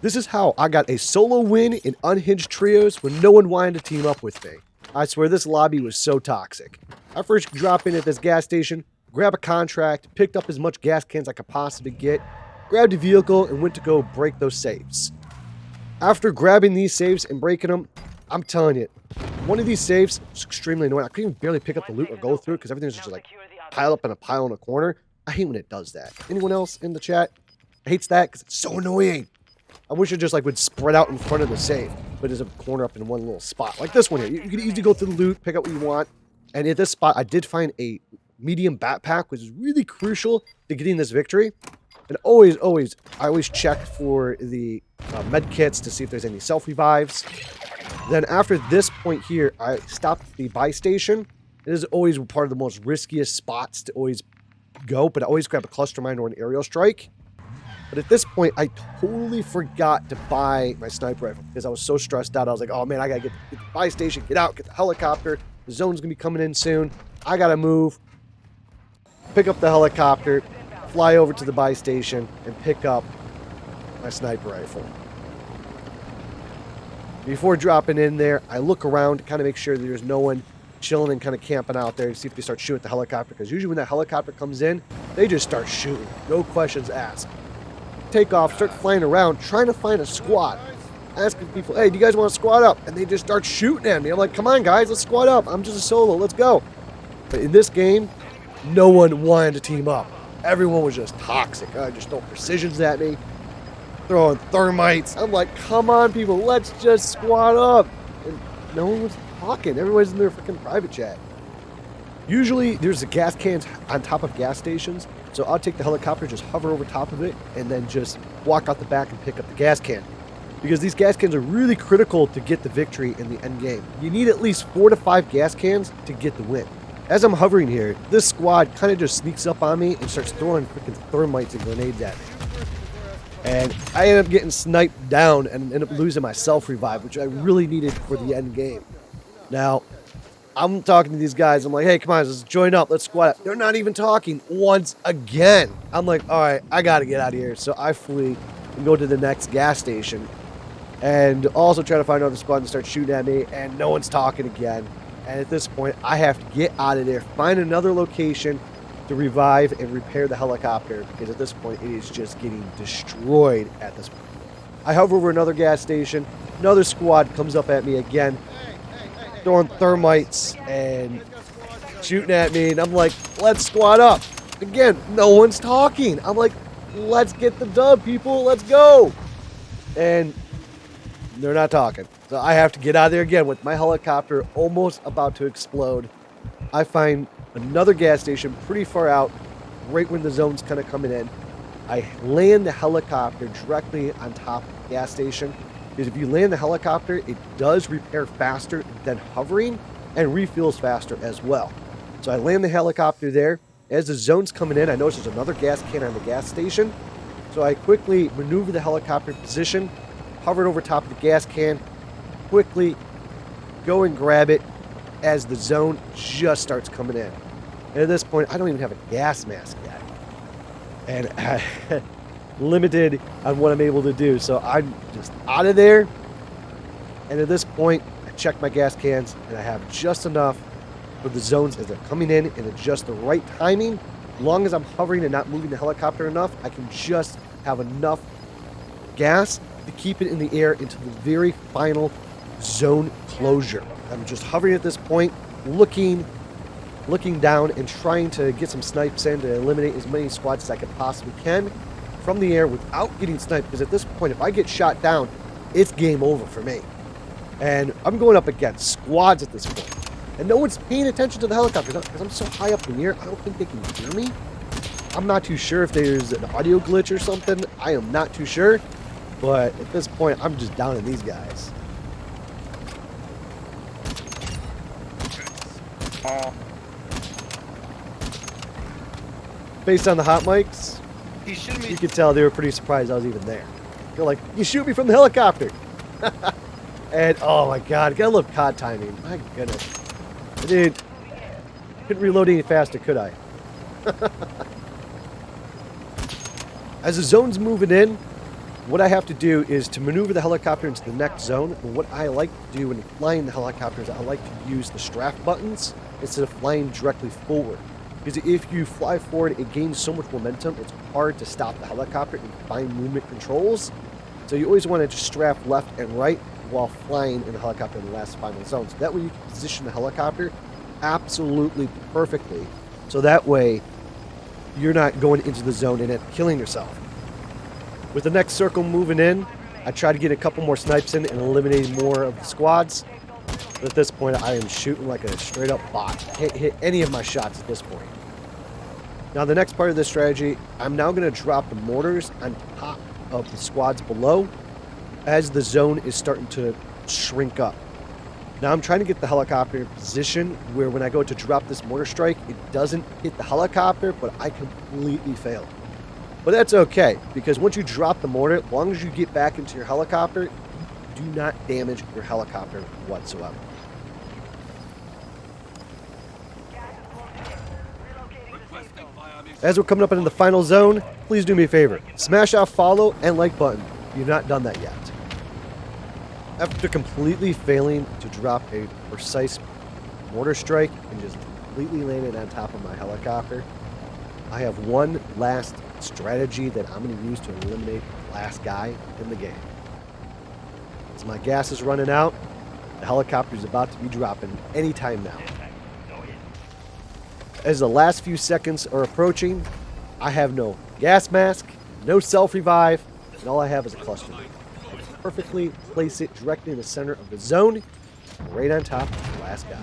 This is how I got a solo win in unhinged trios when no one wanted to team up with me. I swear this lobby was so toxic. I first dropped in at this gas station, grabbed a contract, picked up as much gas cans I could possibly get, grabbed a vehicle, and went to go break those safes. After grabbing these safes and breaking them, I'm telling you, one of these safes was extremely annoying. I couldn't even barely pick up the loot or go through it because everything's just like piled up in a pile in a corner. I hate when it does that. Anyone else in the chat hates that because it's so annoying? I wish it just like would spread out in front of the safe, but there's a corner up in one little spot. Like this one here. You can easily go through the loot, pick up what you want. And at this spot, I did find a medium backpack, which is really crucial to getting this victory. And I always check for the med kits to see if there's any self-revives. Then after this point here, I stopped at the buy station. It is always part of the most riskiest spots to always go, but I always grab a cluster mine or an aerial strike. But at this point, I totally forgot to buy my sniper rifle because I was so stressed out. I was like, oh man, I gotta get the buy station, get out, get the helicopter. The zone's gonna be coming in soon. I gotta move, pick up the helicopter, fly over to the buy station, and pick up my sniper rifle. Before dropping in there, I look around to kind of make sure that there's no one chilling and kind of camping out there to see if they start shooting at the helicopter. Because usually when that helicopter comes in, they just start shooting. No questions asked. Take off, start flying around, trying to find a squad. Asking people, hey, do you guys want to squad up? And they just start shooting at me. I'm like, come on, guys, let's squad up. I'm just a solo. Let's go. But in this game, no one wanted to team up. Everyone was just toxic. Just throwing precisions at me, throwing thermites. I'm like, come on, people, let's just squad up. And no one was talking. Everybody's in their freaking private chat. Usually, there's the gas cans on top of gas stations. So I'll take the helicopter, just hover over top of it, and then just walk out the back and pick up the gas can. Because these gas cans are really critical to get the victory in the end game. You need at least 4 to 5 gas cans to get the win. As I'm hovering here, this squad kind of just sneaks up on me and starts throwing freaking thermites and grenades at me. And I end up getting sniped down and end up losing my self-revive, which I really needed for the end game. Now, I'm talking to these guys. I'm like, hey, come on, let's join up. Let's squad up. They're not even talking once again. I'm like, all right, I got to get out of here. So I flee and go to the next gas station and also try to find another squad and start shooting at me. And no one's talking again. And at this point, I have to get out of there, find another location to revive and repair the helicopter. Because at this point, it is just getting destroyed at this point. I hover over another gas station. Another squad comes up at me again, throwing thermites and shooting at me, and I'm like, let's squad up. Again, no one's talking. I'm like, let's get the dub, people, let's go. And they're not talking. So I have to get out of there again with my helicopter almost about to explode. I find another gas station pretty far out, right when the zone's kind of coming in. I land the helicopter directly on top of the gas station. Because if you land the helicopter, it does repair faster than hovering and refuels faster as well. So I land the helicopter there. As the zone's coming in, I notice there's another gas can on the gas station. So I quickly maneuver the helicopter position, hovered over top of the gas can, quickly go and grab it as the zone just starts coming in. And at this point, I don't even have a gas mask yet. And I limited on what I'm able to do, so I'm just out of there. And at this point, I check my gas cans and I have just enough for the zones as they're coming in, and at just the right timing. As long as I'm hovering and not moving the helicopter enough, I can just have enough gas to keep it in the air into the very final zone closure. I'm just hovering at this point, looking down and trying to get some snipes in to eliminate as many squads as I can possibly can from the air without getting sniped, because at this point, if I get shot down, it's game over for me. And I'm going up against squads at this point. And no one's paying attention to the helicopter because I'm so high up in the air, I don't think they can hear me. I'm not too sure if there's an audio glitch or something. I am not too sure. But at this point, I'm just downing these guys. Based on the hot mics, you could tell they were pretty surprised I was even there. They're like, you shoot me from the helicopter. And oh my god, gotta love COD timing. My goodness. Dude, couldn't reload any faster, could I? As the zone's moving in, what I have to do is to maneuver the helicopter into the next zone. And what I like to do when flying the helicopters, I like to use the strap buttons instead of flying directly forward. Because if you fly forward, it gains so much momentum, it's hard to stop the helicopter and find movement controls. So you always want to just strap left and right while flying in the helicopter in the last final zone. So that way you can position the helicopter absolutely perfectly. So that way you're not going into the zone and then killing yourself. With the next circle moving in, I try to get a couple more snipes in and eliminate more of the squads. But at this point, I am shooting like a straight up bot. Can't hit any of my shots at this point. Now, the next part of this strategy, I'm now going to drop the mortars on top of the squads below as the zone is starting to shrink up. Now, I'm trying to get the helicopter in position where when I go to drop this mortar strike, it doesn't hit the helicopter, but I completely fail. But that's okay, because once you drop the mortar, as long as you get back into your helicopter, you do not damage your helicopter whatsoever. As we're coming up into the final zone, please do me a favor. Smash that follow and like button if you've not done that yet. After completely failing to drop a precise mortar strike and just completely landing on top of my helicopter, I have one last strategy that I'm going to use to eliminate the last guy in the game. As my gas is running out, the helicopter is about to be dropping anytime now. As the last few seconds are approaching, I have no gas mask, no self-revive, and all I have is a cluster. I can perfectly place it directly in the center of the zone, right on top of the last guy.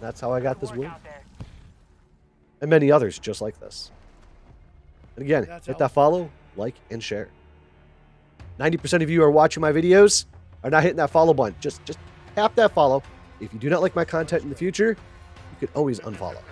That's how I got this win. And many others just like this. And again, hit that follow, like, and share. 90% of you are watching my videos are not hitting that follow button. Just tap that follow. If you do not like my content in the future, you can always unfollow.